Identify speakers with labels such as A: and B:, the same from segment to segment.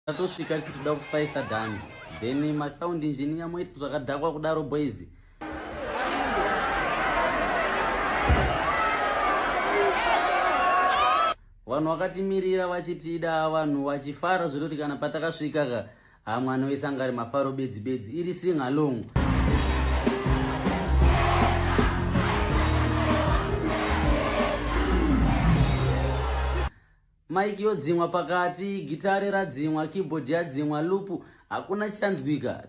A: Tatosvika tichida kufaisa dhanzi, then masound engineer moiti zvakadhakwa kudaro boys. Vanhu vakatimirira vachitida, vanhu vachifara zvekuti kana patakasvika mwana wese anga ari mafaro bedzi iri sing along. Mike yodzimwa pakati, gitare radzimwa, keyboard yadzimwa, loop hakuna chichanzwika.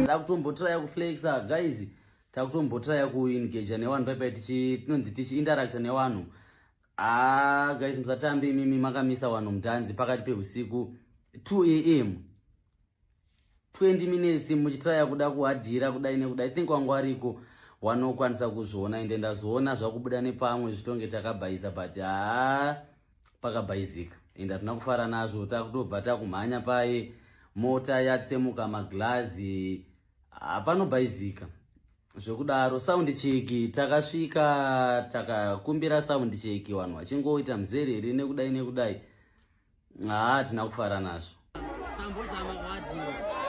A: Takutombotraya kuflexa guys, takutombotraya kuengage nevanhu paipai tinonzi tichiinteracta nevanhu. Guys, musatambe mimi makamisa vanhu mudhanzi pakati peusiku 2 am 20 minutes muchitraya kuda kuhadhira kudai nekudai. I think wangu ariko wanokwanisa kuzviona ende ndazoona zvakubuda nepamwe zvitonge takabhayiza, but pakabhayizika ende hatina kufara nazvo. Takutobva takumhanya paye, mota yatsemuka maglazi, panobhayizika zvekudaro. Sound check takasvika takakumbira sound check, vanhu vachingoita muzerere nekudai. Hatina kufara nazvo. Tambozama kuhadhira.